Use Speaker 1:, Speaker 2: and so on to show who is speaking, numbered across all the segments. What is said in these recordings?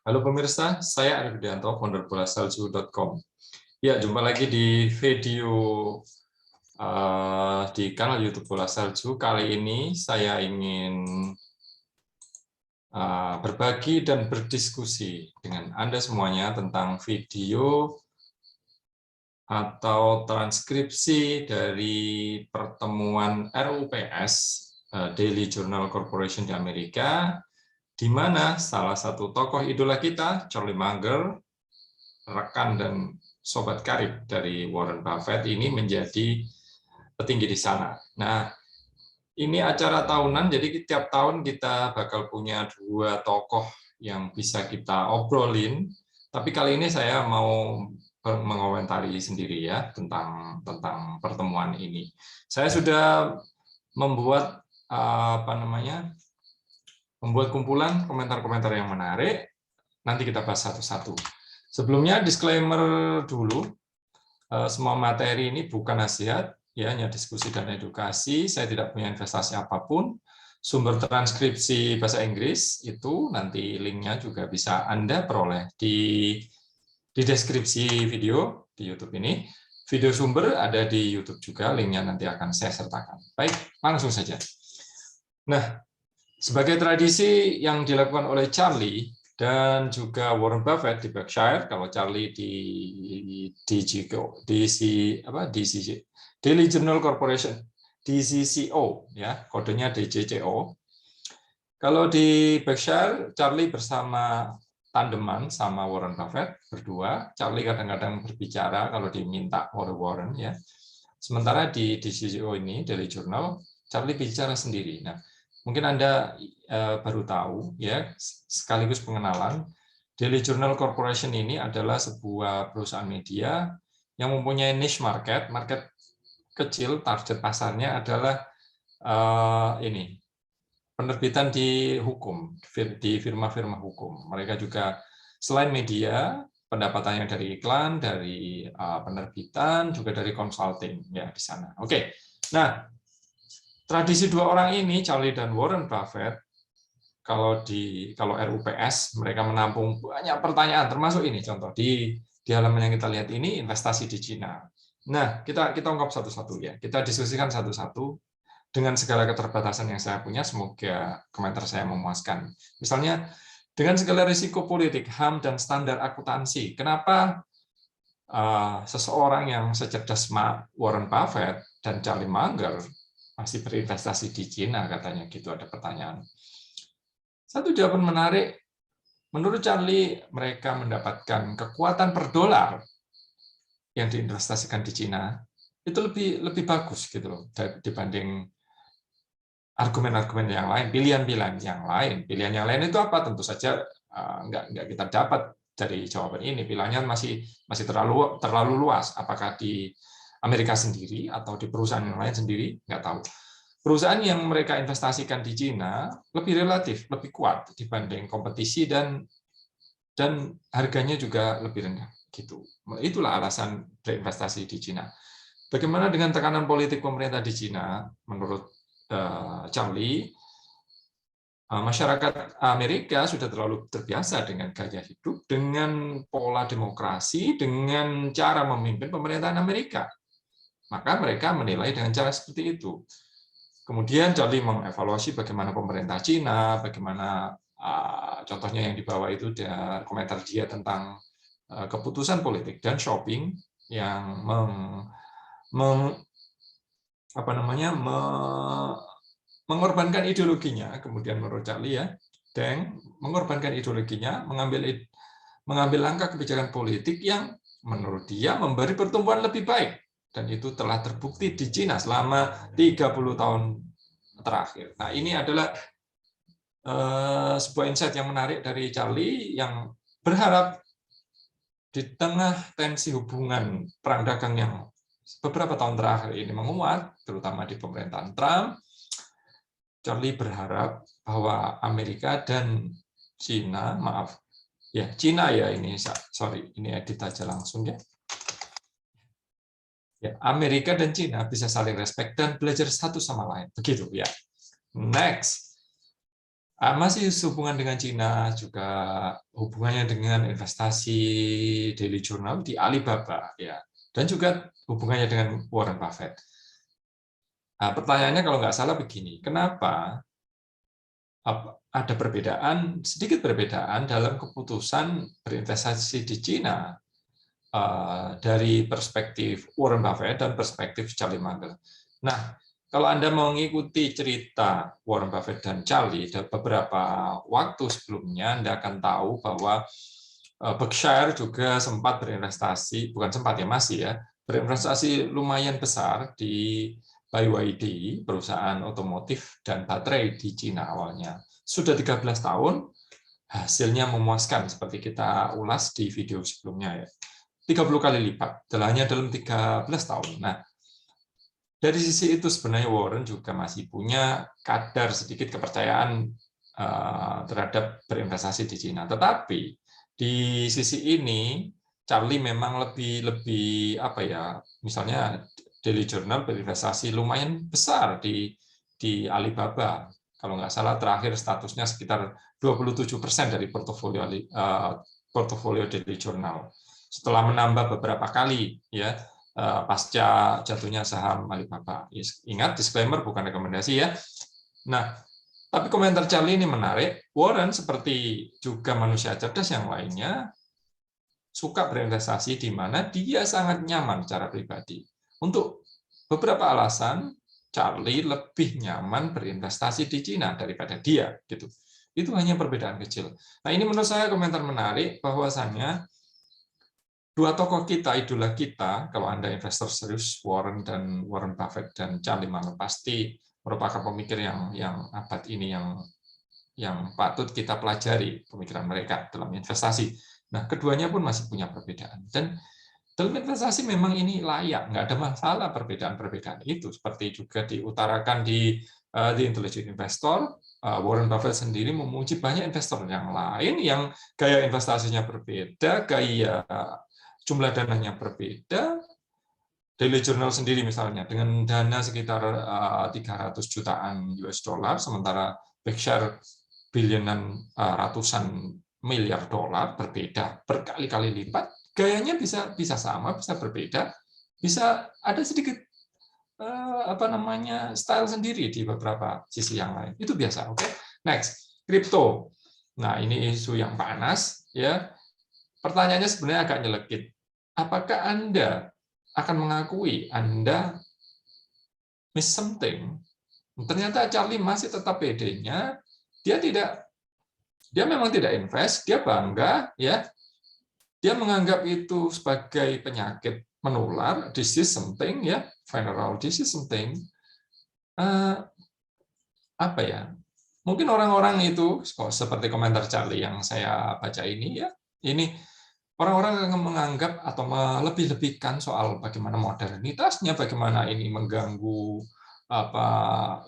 Speaker 1: Halo pemirsa, saya Arif Widianto, founder bolasalju.com. Ya, jumpa lagi di video di kanal YouTube Bola Salju. Kali ini saya ingin berbagi dan berdiskusi dengan Anda semuanya tentang video atau transkripsi dari pertemuan RUPS, Daily Journal Corporation di Amerika, di mana salah satu tokoh idola kita, Charlie Munger, rekan dan sobat karib dari Warren Buffett ini menjadi petinggi di sana. Nah, ini acara tahunan, jadi tiap tahun kita bakal punya dua tokoh yang bisa kita obrolin. Tapi kali ini saya mau mengomentari sendiri ya tentang pertemuan ini. Saya sudah membuat membuat kumpulan komentar-komentar yang menarik. Nanti kita bahas satu-satu. Sebelumnya disclaimer dulu, semua materi ini bukan nasihat, ya, hanya diskusi dan edukasi. Saya tidak punya investasi apapun. Sumber transkripsi bahasa Inggris itu nanti linknya juga bisa Anda peroleh di deskripsi video di YouTube ini. Video sumber ada di YouTube juga, linknya nanti akan saya sertakan. Baik, langsung saja. Nah, sebagai tradisi yang dilakukan oleh Charlie dan juga Warren Buffett di Berkshire, kalau Charlie di Daily Journal Corporation, DCCO, ya, kodenya DJCO. Kalau di Berkshire, Charlie bersama tandeman sama Warren Buffett berdua. Charlie kadang-kadang berbicara kalau diminta oleh Warren, ya. Sementara di DCCO ini, Daily Journal, Charlie bicara sendiri. Nah, mungkin Anda baru tahu, ya, sekaligus pengenalan, Daily Journal Corporation ini adalah sebuah perusahaan media yang mempunyai niche market kecil, target pasarnya adalah penerbitan di hukum, di firma-firma hukum. Mereka juga selain media, pendapatannya dari iklan, dari penerbitan, juga dari consulting ya di sana. Oke, nah, tradisi dua orang ini, Charlie dan Warren Buffett, kalau RUPS mereka menampung banyak pertanyaan, termasuk ini contoh di halaman yang kita lihat ini, investasi di Cina. Nah, kita ungkap satu-satu ya, kita diskusikan satu-satu dengan segala keterbatasan yang saya punya. Semoga komentar saya memuaskan. Misalnya, dengan segala risiko politik, HAM dan standar akuntansi, kenapa seseorang yang secerdas Warren Buffett dan Charlie Munger masih berinvestasi di Cina, katanya gitu, ada pertanyaan. Satu jawaban menarik, menurut Charlie, mereka mendapatkan kekuatan per dolar yang diinvestasikan di Cina itu lebih bagus gitu loh dibanding argumen-argumen yang lain, pilihan-pilihan yang lain. Pilihan yang lain itu apa? Tentu saja nggak kita dapat dari jawaban ini. Pilihannya masih terlalu luas. Apakah di Amerika sendiri atau di perusahaan yang lain sendiri? Nggak tahu. Perusahaan yang mereka investasikan di Cina lebih relatif, lebih kuat dibanding kompetisi dan harganya juga lebih rendah. Gitu. Itulah alasan berinvestasi di Cina. Bagaimana dengan tekanan politik pemerintah di Cina? Menurut Charlie, masyarakat Amerika sudah terlalu terbiasa dengan gaya hidup, dengan pola demokrasi, dengan cara memimpin pemerintahan Amerika. Maka mereka menilai dengan cara seperti itu. Kemudian Charlie mengevaluasi bagaimana pemerintah Cina, bagaimana contohnya yang di bawah itu ada komentar dia tentang keputusan politik dan shopping yang mengorbankan ideologinya. Kemudian menurut Charlie ya, Deng mengorbankan ideologinya, mengambil langkah kebijakan politik yang menurut dia memberi pertumbuhan lebih baik. Dan itu telah terbukti di Cina selama 30 tahun terakhir. Nah, ini adalah sebuah insight yang menarik dari Charlie yang berharap di tengah tensi hubungan perang dagang yang beberapa tahun terakhir ini menguat, terutama di pemerintahan Trump, Charlie berharap bahwa Amerika dan Cina, Cina ya ini, sorry, ini edit aja langsung ya. Ya, Amerika dan Cina bisa saling respect dan belajar satu sama lain. Begitu ya. Next. Masih hubungan dengan Cina, juga hubungannya dengan investasi daily journal di Alibaba, ya, dan juga hubungannya dengan Warren Buffett. Nah, pertanyaannya kalau nggak salah begini, kenapa ada perbedaan, sedikit perbedaan dalam keputusan berinvestasi di Cina dari perspektif Warren Buffett dan perspektif Charlie Munger. Nah, kalau Anda mau mengikuti cerita Warren Buffett dan Charlie, beberapa waktu sebelumnya Anda akan tahu bahwa Berkshire juga sempat berinvestasi, bukan sempat ya, masih ya, berinvestasi lumayan besar di BYD, perusahaan otomotif dan baterai di Cina awalnya. Sudah 13 tahun, hasilnya memuaskan seperti kita ulas di video sebelumnya ya. 30 kali lipat, hanya dalam 13 tahun. Nah, dari sisi itu sebenarnya Warren juga masih punya kadar sedikit kepercayaan terhadap berinvestasi di Cina. Tetapi di sisi ini Charlie memang lebih apa ya, misalnya Daily Journal berinvestasi lumayan besar di Alibaba. Kalau nggak salah terakhir statusnya sekitar 27% dari portofolio Daily Journal. Setelah menambah beberapa kali ya pasca jatuhnya saham Alibaba. Ingat, disclaimer bukan rekomendasi ya. Nah, tapi komentar Charlie ini menarik. Warren seperti juga manusia cerdas yang lainnya suka berinvestasi di mana dia sangat nyaman secara pribadi. Untuk beberapa alasan, Charlie lebih nyaman berinvestasi di Cina daripada dia, gitu. Itu hanya perbedaan kecil. Nah, ini menurut saya komentar menarik bahwasanya dua tokoh kita, idola kita, kalau Anda investor serius, Warren Buffett dan Charlie Munger, pasti merupakan pemikir yang abad ini yang patut kita pelajari pemikiran mereka dalam investasi. Nah, keduanya pun masih punya perbedaan. Dan dalam investasi memang ini layak, nggak ada masalah perbedaan-perbedaan itu. Seperti juga diutarakan di The Intelligent Investor, Warren Buffett sendiri memuji banyak investor yang lain yang gaya investasinya berbeda, gaya jumlah dananya berbeda. Daily Journal sendiri misalnya dengan dana sekitar 300 jutaan US dollar, sementara Berkshire bilionan ratusan miliar dolar, berbeda berkali-kali lipat. Gayanya bisa sama, bisa berbeda, bisa ada sedikit style sendiri di beberapa sisi yang lain. Itu biasa, oke. Next, kripto. Nah, ini isu yang panas ya. Pertanyaannya sebenarnya agak nyelekit. Apakah Anda akan mengakui Anda miss something? Ternyata Charlie masih tetap PD-nya, dia memang tidak invest, dia bangga ya. Dia menganggap itu sebagai penyakit menular, disease something ya, venereal disease something. Apa ya? Mungkin orang-orang itu seperti komentar Charlie yang saya baca ini ya, ini orang-orang yang menganggap atau melebih-lebihkan soal bagaimana modernitasnya, bagaimana ini mengganggu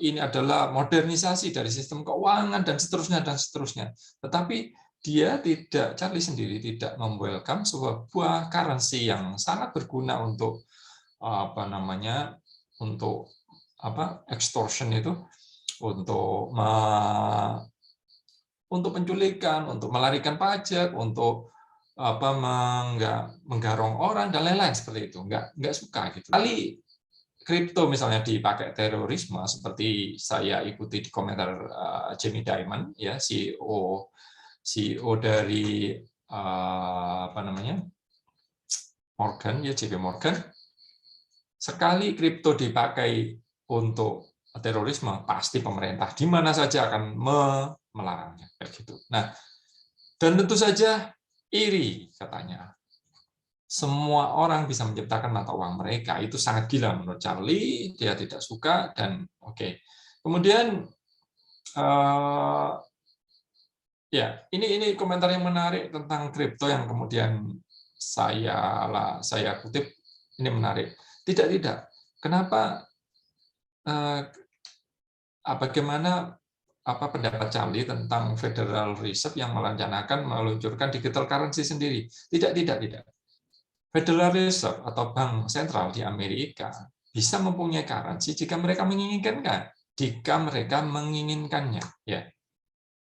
Speaker 1: ini adalah modernisasi dari sistem keuangan dan seterusnya. Tetapi Charlie sendiri tidak mem-welcome sebuah currency yang sangat berguna untuk untuk extortion itu, untuk penculikan, untuk melarikan pajak, untuk menggarong orang dan lain-lain seperti itu, nggak suka gitu. Kali kripto misalnya dipakai terorisme, seperti saya ikuti di komentar Jamie Dimon, ya CEO dari Morgan, ya JP Morgan. Sekali kripto dipakai untuk terorisme, pasti pemerintah di mana saja akan melarangnya, kayak gitu. Nah, dan tentu saja iri katanya. Semua orang bisa menciptakan mata uang mereka, itu sangat gila menurut Charlie, dia tidak suka dan oke. Kemudian ya, ini komentar yang menarik tentang kripto yang kemudian saya kutip, ini menarik. Tidak. Kenapa bagaimana pendapat Charlie tentang Federal Reserve yang merencanakan meluncurkan digital currency sendiri? Tidak. Federal Reserve atau bank sentral di Amerika bisa mempunyai currency jika mereka menginginkannya, ya.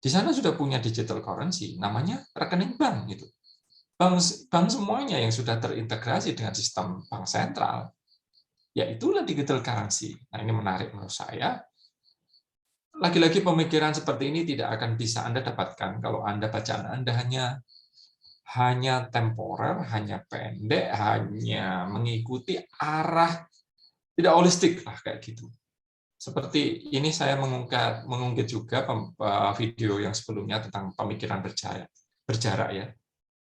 Speaker 1: Di sana sudah punya digital currency, namanya rekening bank gitu. Bank semuanya yang sudah terintegrasi dengan sistem bank sentral, ya itulah digital currency. Nah, ini menarik menurut saya. Lagi-lagi pemikiran seperti ini tidak akan bisa Anda dapatkan kalau Anda bacaan Anda hanya temporer, hanya pendek, hanya mengikuti arah, tidak holistik lah kayak gitu. Seperti ini saya mengunggah juga video yang sebelumnya tentang pemikiran berjarak ya.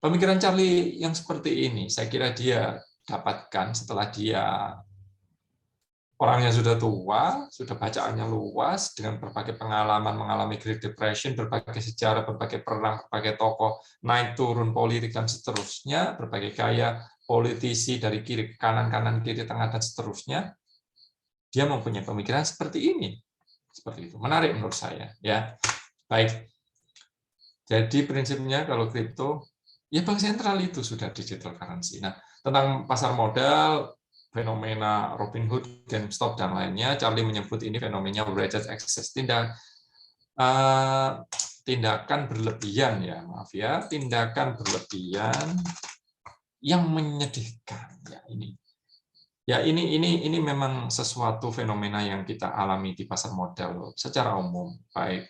Speaker 1: Pemikiran Charlie yang seperti ini, saya kira dia dapatkan setelah dia orangnya sudah tua, sudah bacaannya luas, dengan berbagai pengalaman, mengalami Great Depression, berbagai sejarah, berbagai perang, berbagai tokoh, naik turun politik, dan seterusnya, berbagai gaya politisi dari kiri ke kanan, kanan, kiri, tengah, dan seterusnya. Dia mempunyai pemikiran seperti ini. Seperti itu. Menarik menurut saya. Ya, baik. Jadi prinsipnya kalau kripto, ya bank sentral itu sudah digital currency. Nah, tentang pasar modal, fenomena Robinhood, GameStop, dan lainnya, Charlie menyebut ini fenomena wretched excess, tindakan berlebihan ya, maaf ya, tindakan berlebihan yang menyedihkan ya ini. Ya ini memang sesuatu fenomena yang kita alami di pasar modal secara umum, baik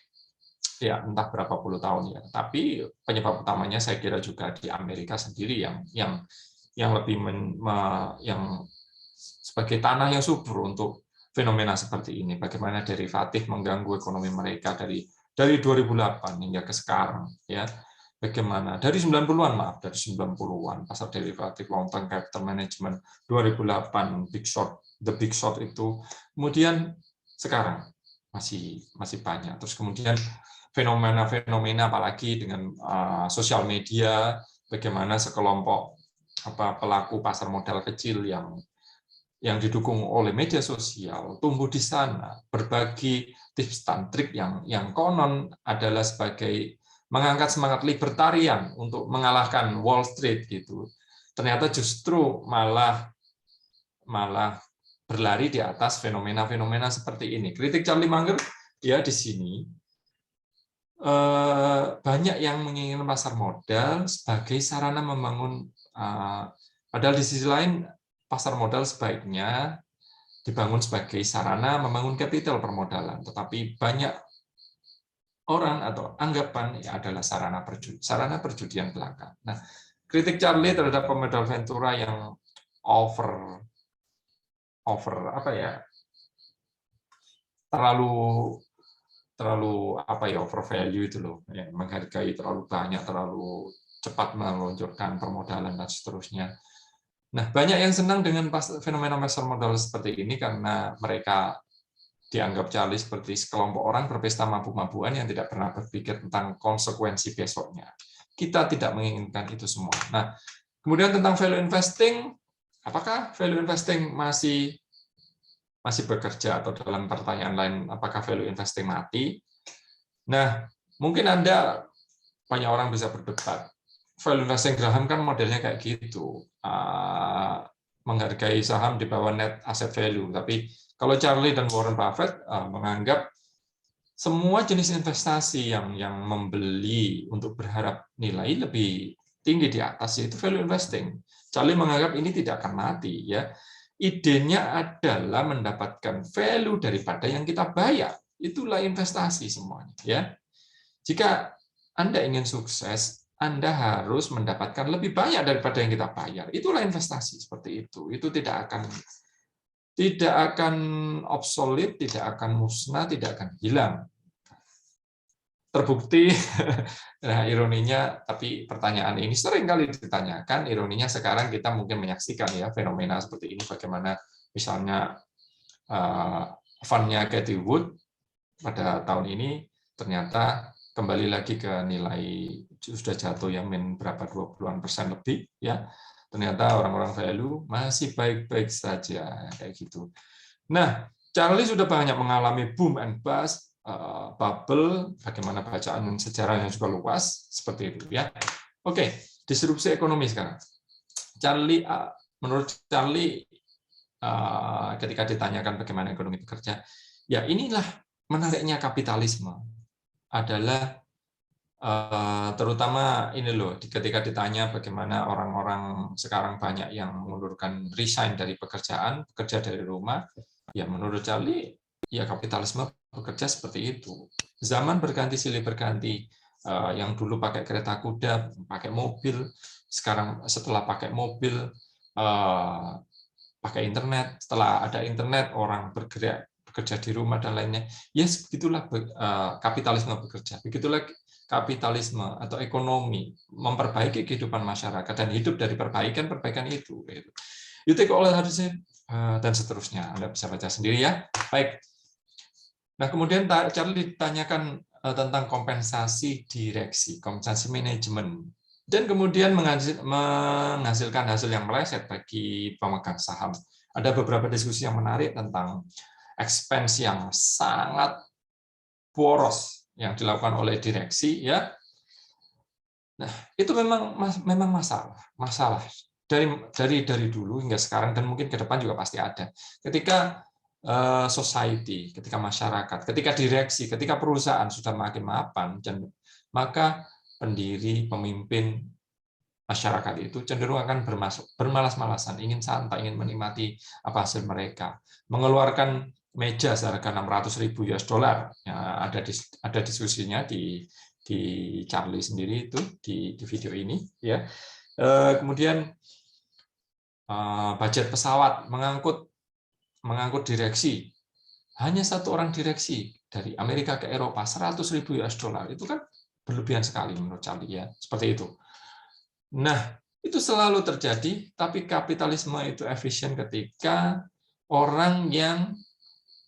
Speaker 1: ya entah berapa puluh tahun ya. Tapi penyebab utamanya saya kira juga di Amerika sendiri yang lebih yang sebagai tanah yang subur untuk fenomena seperti ini. Bagaimana derivatif mengganggu ekonomi mereka dari 2008 hingga ke sekarang ya. Bagaimana dari 90-an maaf dari 90-an pasar derivatif long term capital management 2008 the big short itu kemudian sekarang masih banyak. Terus kemudian fenomena apalagi dengan sosial media, bagaimana sekelompok pelaku pasar modal kecil yang didukung oleh media sosial tumbuh di sana, berbagi tips dan trik yang konon adalah sebagai mengangkat semangat libertarian untuk mengalahkan Wall Street gitu. Ternyata justru malah berlari di atas fenomena-fenomena seperti ini. Kritik Charlie Munger ya di sini banyak yang menginginkan pasar modal sebagai sarana membangun, padahal di sisi lain pasar modal sebaiknya dibangun sebagai sarana membangun kapital permodalan, tetapi banyak orang atau anggapan ya adalah sarana perjudian belaka. Nah, kritik Charlie terhadap pemodal Ventura yang over apa ya, terlalu apa ya, over value itu loh, ya, menghargai terlalu banyak, terlalu cepat meluncurkan permodalan dan seterusnya. Nah, banyak yang senang dengan fenomena pasar modal seperti ini karena mereka dianggap Charlie seperti sekelompok orang berpesta mabuk-mabukan yang tidak pernah berpikir tentang konsekuensi besoknya. Kita tidak menginginkan itu semua. Nah, kemudian tentang value investing, apakah value investing masih bekerja, atau dalam pertanyaan lain, apakah value investing mati? Nah, mungkin banyak orang bisa berdebat. Value investing Graham kan modelnya kayak gitu, menghargai saham di bawah net asset value. Tapi kalau Charlie dan Warren Buffett menganggap semua jenis investasi yang membeli untuk berharap nilai lebih tinggi di atas, yaitu value investing. Charlie menganggap ini tidak akan mati ya. Idenya adalah mendapatkan value daripada yang kita bayar. Itulah investasi semuanya ya. Jika Anda ingin sukses, Anda harus mendapatkan lebih banyak daripada yang kita bayar. Itulah investasi seperti itu. Itu tidak akan obsolete, tidak akan musnah, tidak akan hilang. Terbukti, nah ironinya, tapi pertanyaan ini sering kali ditanyakan, ironinya sekarang kita mungkin menyaksikan ya fenomena seperti ini, bagaimana misalnya fund-nya Cathie Wood pada tahun ini ternyata kembali lagi ke nilai sudah jatuh ya berapa 20% lebih ya. Ternyata orang-orang value masih baik-baik saja kayak gitu. Nah, Charlie sudah banyak mengalami boom and bust, bubble, bagaimana bacaan sejarahnya juga luas seperti itu ya. Oke, disrupsi ekonomi sekarang. Menurut Charlie ketika ditanyakan bagaimana ekonomi bekerja, ya inilah menariknya kapitalisme adalah terutama ini loh, ketika ditanya bagaimana orang-orang sekarang banyak yang mengundurkan resign dari pekerjaan, bekerja dari rumah, ya menurut Charlie, ya kapitalisme bekerja seperti itu. Zaman berganti silih berganti. Yang dulu pakai kereta kuda, pakai mobil, sekarang setelah pakai mobil, pakai internet. Setelah ada internet, orang bergerak, bekerja di rumah dan lainnya. Yes, begitulah kapitalisme bekerja. Begitulah kapitalisme atau ekonomi memperbaiki kehidupan masyarakat dan hidup dari perbaikan itu. You take all harusnya dan seterusnya. Anda bisa baca sendiri ya. Baik. Nah, kemudian Charlie ditanyakan tentang kompensasi direksi, kompensasi manajemen, dan kemudian menghasilkan hasil yang meleset bagi pemegang saham. Ada beberapa diskusi yang menarik tentang expense yang sangat boros yang dilakukan oleh direksi, ya. Nah, itu memang masalah dari dulu hingga sekarang dan mungkin ke depan juga pasti ada. Ketika society, ketika masyarakat, ketika direksi, ketika perusahaan sudah makin mapan, maka pendiri, pemimpin masyarakat itu cenderung akan bermalas-malasan, ingin santai, ingin menikmati apa hasil mereka, mengeluarkan meja seharga $600.000. Ya, ada diskusinya di Charlie sendiri itu di video ini, ya. Kemudian budget pesawat mengangkut direksi, hanya satu orang direksi dari Amerika ke Eropa $100.000, itu kan berlebihan sekali menurut Charlie, ya, seperti itu. Nah, itu selalu terjadi, tapi kapitalisme itu efisien ketika orang yang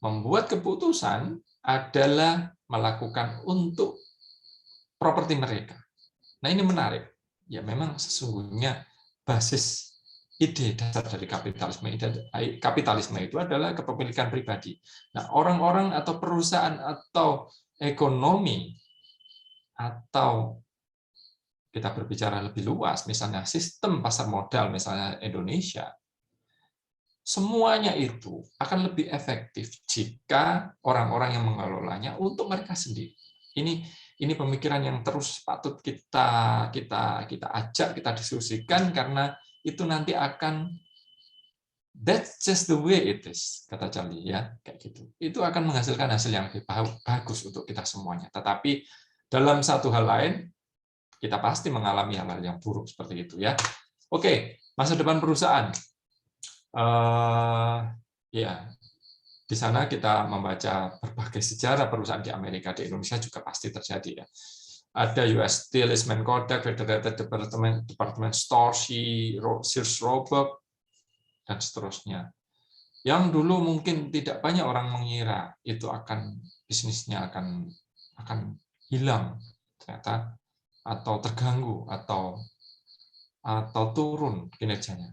Speaker 1: membuat keputusan adalah melakukan untuk properti mereka. Nah, ini menarik. Ya, memang sesungguhnya basis ide dasar dari kapitalisme itu adalah kepemilikan pribadi. Nah, orang-orang atau perusahaan atau ekonomi atau kita berbicara lebih luas, misalnya sistem pasar modal, misalnya Indonesia, semuanya itu akan lebih efektif jika orang-orang yang mengelolanya untuk mereka sendiri. Ini pemikiran yang terus patut kita ajak, kita diskusikan, karena itu nanti akan that's just the way it is, kata Charlie, ya, kayak gitu. Itu akan menghasilkan hasil yang lebih bagus untuk kita semuanya. Tetapi dalam satu hal lain, kita pasti mengalami hal-hal yang buruk seperti itu, ya. Oke, masa depan perusahaan. Ya, di sana kita membaca berbagai sejarah perusahaan di Amerika, di Indonesia juga pasti terjadi, ya. Ada US Steel, Eastman Kodak, Federated Department Store, Sears Roebuck, dan seterusnya. Yang dulu mungkin tidak banyak orang mengira itu bisnisnya akan hilang ternyata, atau terganggu, atau turun kinerjanya.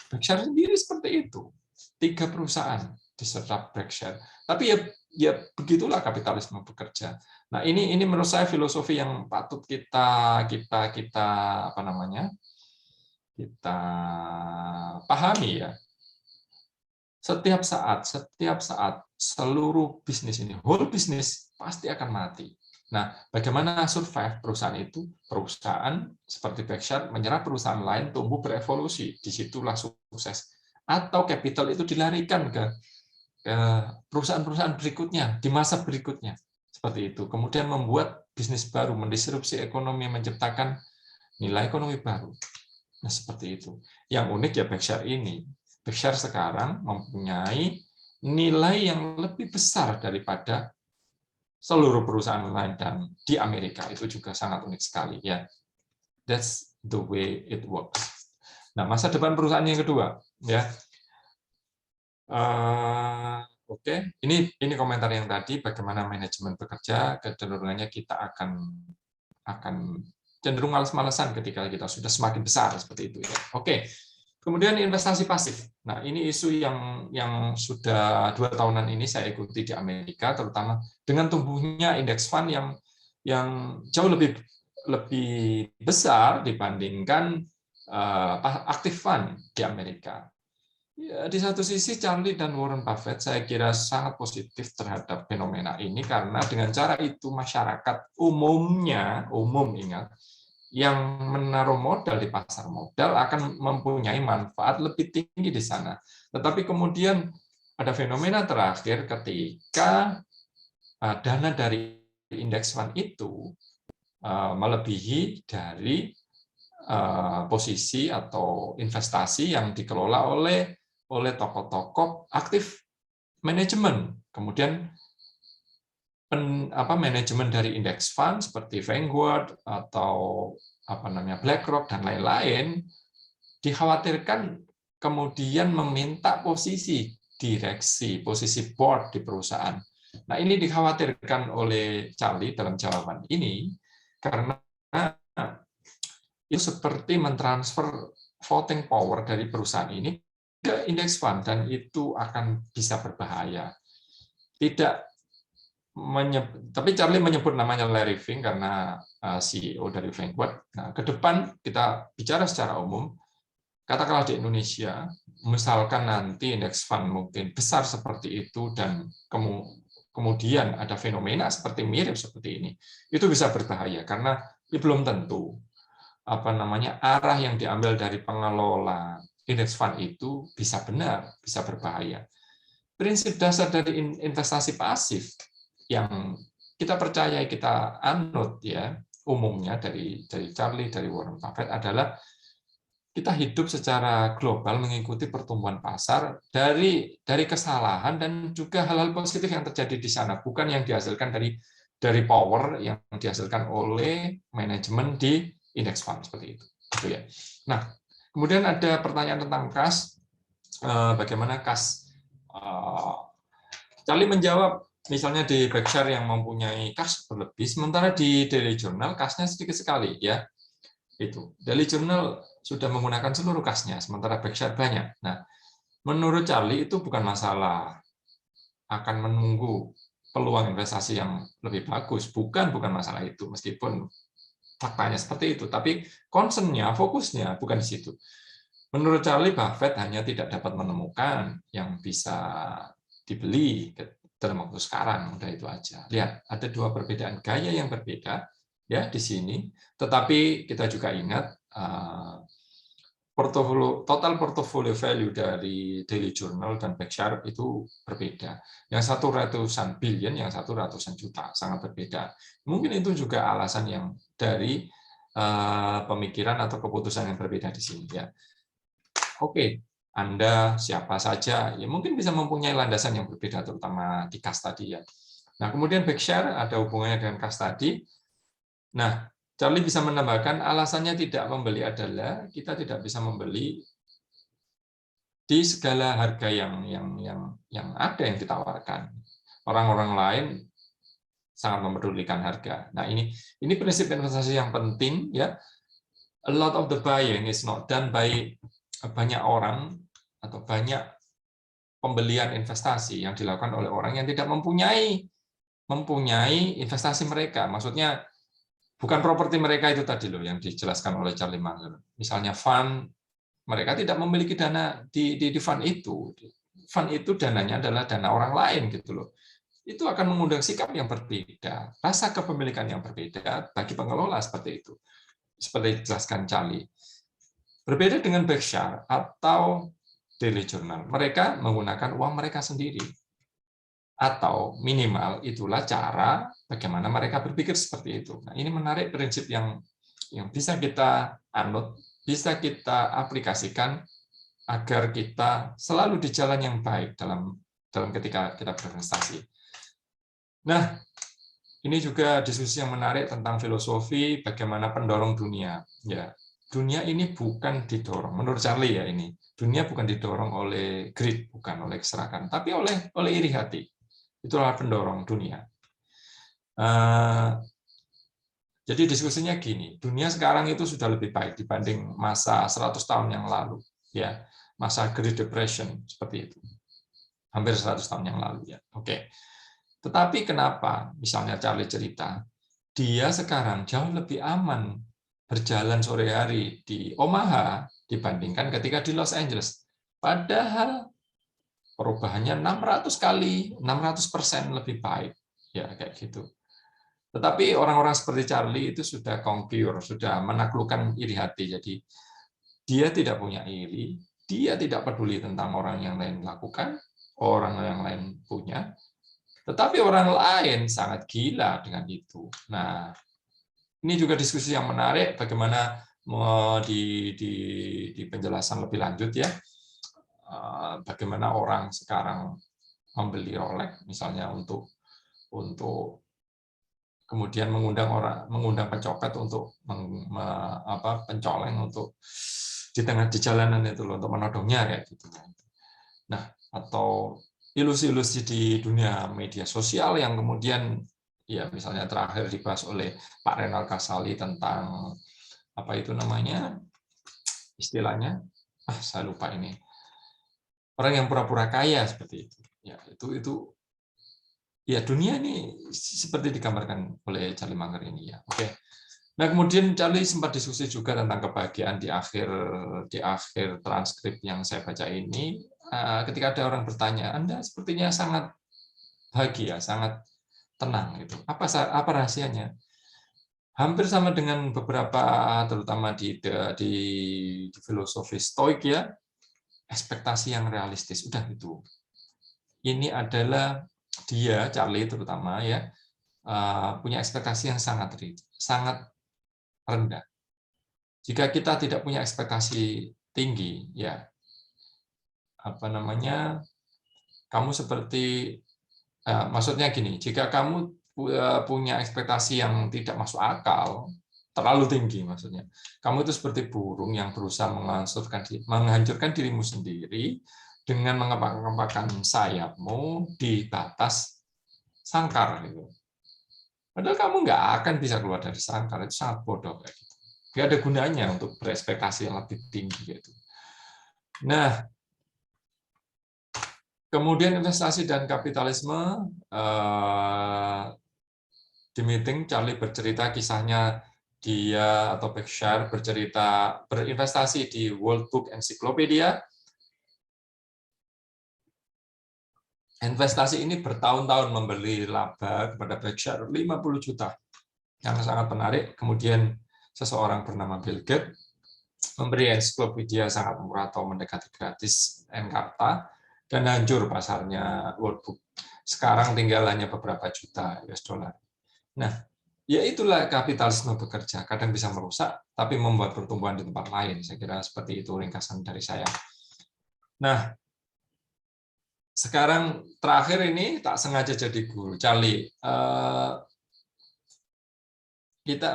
Speaker 1: Berkshire sendiri seperti itu. 3 perusahaan diserap Berkshire. Tapi ya begitulah kapitalisme bekerja. Nah, ini menurut saya filosofi yang patut kita pahami, ya. Setiap saat seluruh bisnis ini, whole bisnis pasti akan mati. Nah, bagaimana survive perusahaan itu? Perusahaan seperti Berkshire menyerap perusahaan lain, tumbuh berevolusi. Disitulah sukses. Atau capital itu dilarikan ke perusahaan-perusahaan berikutnya, di masa berikutnya. Seperti itu. Kemudian membuat bisnis baru, mendisrupsi ekonomi, menciptakan nilai ekonomi baru. Nah, seperti itu. Yang unik ya Berkshire ini. Berkshire sekarang mempunyai nilai yang lebih besar daripada seluruh perusahaan lain, dan di Amerika itu juga sangat unik sekali, ya. That's the way it works. Nah, masa depan perusahaan yang kedua, ya. Oke. Ini komentar yang tadi, bagaimana manajemen bekerja, kecenderungannya kita akan cenderung malas-malasan ketika kita sudah semakin besar seperti itu, ya. Oke. Kemudian investasi pasif. Nah, ini isu yang sudah 2 tahunan ini saya ikuti di Amerika, terutama dengan tumbuhnya indeks fund yang jauh lebih besar dibandingkan aktif fund di Amerika. Ya, di satu sisi Charlie dan Warren Buffett saya kira sangat positif terhadap fenomena ini karena dengan cara itu masyarakat umum ingat, yang menaruh modal di pasar modal akan mempunyai manfaat lebih tinggi di sana. Tetapi kemudian ada fenomena terakhir ketika dana dari indeks fund itu melebihi dari posisi atau investasi yang dikelola oleh tokoh-tokoh aktif manajemen. Kemudian manajemen dari indeks fund seperti Vanguard atau BlackRock dan lain-lain dikhawatirkan kemudian meminta posisi direksi, posisi board di perusahaan. Nah, ini dikhawatirkan oleh Charlie dalam jawaban ini karena itu seperti mentransfer voting power dari perusahaan ini ke indeks fund dan itu akan bisa berbahaya. Tapi Charlie menyebut namanya Larry Fink karena CEO dari Vanguard. Nah, ke depan kita bicara secara umum, katakanlah di Indonesia, misalkan nanti indeks fund mungkin besar seperti itu dan kemudian ada fenomena mirip seperti ini, itu bisa berbahaya karena belum tentu arah yang diambil dari pengelola indeks fund itu bisa benar, bisa berbahaya. Prinsip dasar dari investasi pasif yang kita percaya, kita anut ya, umumnya dari Charlie, dari Warren Buffett adalah kita hidup secara global mengikuti pertumbuhan pasar dari kesalahan dan juga hal-hal positif yang terjadi di sana, bukan yang dihasilkan dari power yang dihasilkan oleh manajemen di indeks fund seperti itu. Ya. Nah, kemudian ada pertanyaan tentang kas, bagaimana kas. Charlie menjawab, misalnya di Berkshire yang mempunyai kas berlebih, sementara di Daily Journal kasnya sedikit sekali, ya. Itu Daily Journal sudah menggunakan seluruh kasnya, sementara Berkshire banyak. Nah, menurut Charlie itu bukan masalah, akan menunggu peluang investasi yang lebih bagus, bukan masalah itu, meskipun faktanya seperti itu, tapi concern-nya, fokusnya bukan di situ. Menurut Charlie, Buffett hanya tidak dapat menemukan yang bisa dibeli dalam waktu sekarang, udah itu aja. Lihat, ada dua perbedaan gaya yang berbeda ya di sini, tetapi kita juga ingat total portfolio value dari Daily Journal dan Berkshire itu berbeda. Yang satu ratusan billion, yang satu ratusan juta, sangat berbeda. Mungkin itu juga alasan yang dari pemikiran atau keputusan yang berbeda di sini. Ya. Oke, Anda siapa saja, ya mungkin bisa mempunyai landasan yang berbeda, terutama di kas tadi ya. Nah, kemudian Berkshire ada hubungannya dengan kas tadi. Nah, Charlie bisa menambahkan alasannya tidak membeli adalah kita tidak bisa membeli di segala harga yang ada yang ditawarkan. Orang-orang lain sangat mempedulikan harga. Nah, ini prinsip investasi yang penting ya. A lot of the buying is not done by banyak orang atau banyak pembelian investasi yang dilakukan oleh orang yang tidak mempunyai investasi mereka. Maksudnya bukan properti mereka itu tadi loh yang dijelaskan oleh Charlie Munger. Misalnya fund, mereka tidak memiliki dana di fund itu. Fund itu dananya adalah dana orang lain gitu loh. Itu akan mengundang sikap yang berbeda, rasa kepemilikan yang berbeda bagi pengelola seperti itu. Seperti dijelaskan Charlie. Berbeda dengan Berkshire atau Daily Journal, mereka menggunakan uang mereka sendiri. Atau minimal itulah cara bagaimana mereka berpikir seperti itu. Nah, ini menarik prinsip yang bisa kita anut, bisa kita aplikasikan agar kita selalu di jalan yang baik dalam ketika kita berinvestasi. Nah, ini juga diskusi yang menarik tentang filosofi bagaimana pendorong dunia. Ya, dunia ini bukan didorong, menurut Charlie ya ini, dunia bukan didorong oleh greed, bukan oleh keserakahan, tapi oleh iri hati. Itulah pendorong dunia. Jadi diskusinya gini, dunia sekarang itu sudah lebih baik dibanding masa 100 tahun yang lalu, ya, masa Great Depression seperti itu, hampir 100 tahun yang lalu ya. Oke. Tetapi kenapa? Misalnya Charlie cerita, dia sekarang jauh lebih aman berjalan sore hari di Omaha dibandingkan ketika di Los Angeles. Padahal perubahannya 600 kali, 600% lebih baik. Ya, kayak gitu. Tetapi orang-orang seperti Charlie itu sudah conquer, sudah menaklukkan iri hati. Jadi dia tidak punya iri, dia tidak peduli tentang orang yang lain lakukan, orang yang lain punya, tetapi orang lain sangat gila dengan itu. Nah, ini juga diskusi yang menarik, bagaimana di penjelasan lebih lanjut ya, bagaimana orang sekarang membeli Rolex misalnya untuk kemudian mengundang pencopet untuk pencoleng untuk di tengah di jalanan itu loh, untuk menodongnya kayak gitu. Nah, atau ilusi-ilusi di dunia media sosial yang kemudian ya misalnya terakhir dibahas oleh Pak Renal Kasali tentang apa itu namanya istilahnya, saya lupa ini, orang yang pura-pura kaya seperti itu. Ya, itu ya dunia ini seperti digambarkan oleh Charlie Munger ini ya. Oke. Nah, kemudian Charlie sempat diskusi juga tentang kebahagiaan di akhir transkrip yang saya baca ini. Ketika ada orang bertanya, Anda sepertinya sangat bahagia, sangat tenang gitu. Apa rahasianya? Hampir sama dengan beberapa terutama di filosofi Stoik ya, ekspektasi yang realistis. Udah itu. Ini adalah dia Charlie terutama ya, punya ekspektasi yang sangat rendah. Jika kita tidak punya ekspektasi tinggi, ya kamu seperti, maksudnya gini, jika kamu punya ekspektasi yang tidak masuk akal, terlalu tinggi maksudnya, kamu itu seperti burung yang berusaha menghancurkan dirimu sendiri dengan mengepak-ngepakkan sayapmu di batas sangkar gitu. Padahal kamu nggak akan bisa keluar dari sangkar, itu sangat bodoh kayak gitu. Nggak ada gunanya untuk berekspektasi yang lebih tinggi gitu. Nah, kemudian investasi dan kapitalisme, di meeting Charlie bercerita kisahnya dia atau Berkshire berinvestasi di World Book Encyclopedia. Investasi ini bertahun-tahun memberi laba kepada Berkshire 50 juta. Yang sangat menarik, kemudian seseorang bernama Bill Gates memberi ensiklopedia sangat murah atau mendekati gratis Encarta dan hancur pasarnya World Book. Sekarang tinggal hanya beberapa juta US dollar. Nah, ya itulah kapitalisme bekerja. Kadang bisa merusak, tapi membuat pertumbuhan di tempat lain. Saya kira seperti itu ringkasan dari saya. Nah, sekarang terakhir ini tak sengaja jadi guru. Charlie,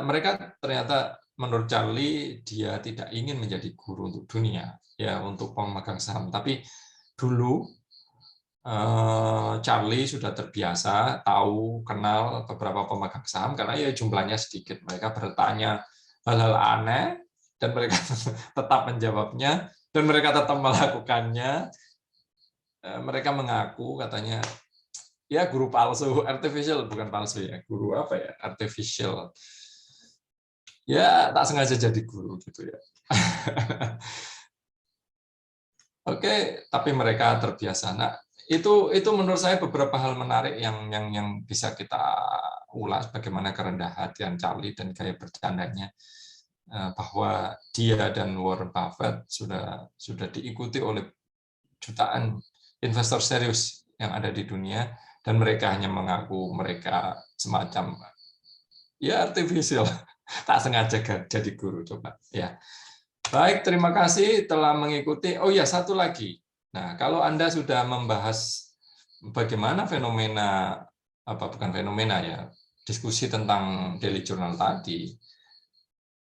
Speaker 1: mereka ternyata menurut Charlie dia tidak ingin menjadi guru untuk dunia, ya untuk pemegang saham. Tapi dulu Charlie sudah terbiasa kenal beberapa pemegang saham karena ya jumlahnya sedikit. Mereka bertanya hal-hal aneh dan mereka tetap menjawabnya dan mereka tetap melakukannya. Mereka mengaku katanya ya guru palsu, artificial bukan palsu ya, guru apa ya, artificial. Ya tak sengaja jadi guru gitu ya. Oke, tapi mereka terbiasa. Nah, itu menurut saya beberapa hal menarik yang bisa kita ulas, bagaimana kerendahan hatian Charlie dan gaya bercandanya, bahwa dia dan Warren Buffett sudah diikuti oleh jutaan investor serius yang ada di dunia dan mereka hanya mengaku mereka semacam ya artificial. Tak sengaja jadi guru coba ya. Baik, terima kasih telah mengikuti. Oh ya, satu lagi. Nah, kalau Anda sudah membahas bagaimana bukan fenomena ya, diskusi tentang daily journal tadi,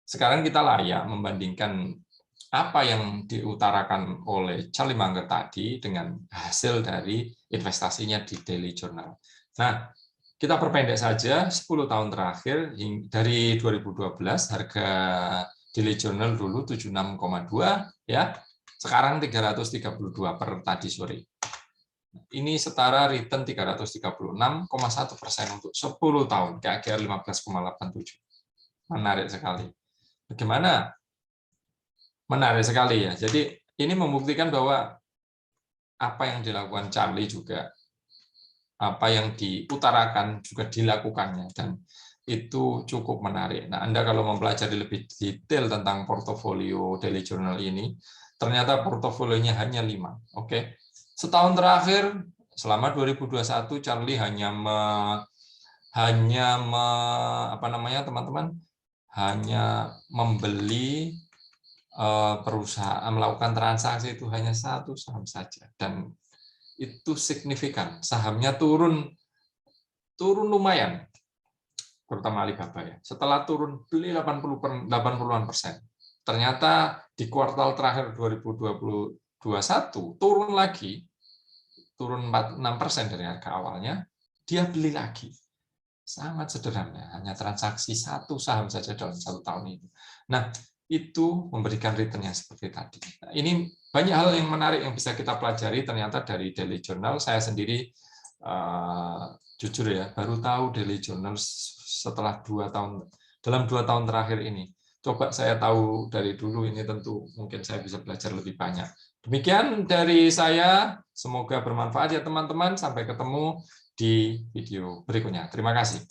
Speaker 1: sekarang kita layak membandingkan apa yang diutarakan oleh Charlie Munger tadi dengan hasil dari investasinya di daily journal. Nah, kita perpendek saja 10 tahun terakhir, dari 2012 harga daily journal dulu 76,2 ya, sekarang 332 per tadi sore. Ini setara return 336,1% untuk 10 tahun, KGR 15,87. Menarik sekali. Bagaimana? Menarik sekali ya. Jadi ini membuktikan bahwa apa yang dilakukan Charlie juga, apa yang diutarakan juga dilakukannya, dan itu cukup menarik. Nah, Anda kalau mempelajari lebih detail tentang portofolio daily journal ini, ternyata portofolionya hanya 5. Oke. Setahun terakhir, selama 2021, Charlie hanya teman-teman, hanya membeli perusahaan, melakukan transaksi itu hanya 1 saham saja, dan itu signifikan. Sahamnya turun lumayan, terutama Alibaba ya. Setelah turun beli 80-an%. Ternyata di kuartal terakhir 2021 turun lagi, turun 6% dari harga awalnya, dia beli lagi. Sangat sederhana, hanya transaksi 1 saham saja dalam 1 tahun itu. Nah, itu memberikan return yang seperti tadi. Nah, ini banyak hal yang menarik yang bisa kita pelajari ternyata dari daily journal. Saya sendiri jujur ya, baru tahu daily journal setelah 2 tahun, dalam 2 tahun terakhir ini. Coba saya tahu dari dulu, ini tentu mungkin saya bisa belajar lebih banyak. Demikian dari saya, semoga bermanfaat ya teman-teman. Sampai ketemu di video berikutnya. Terima kasih.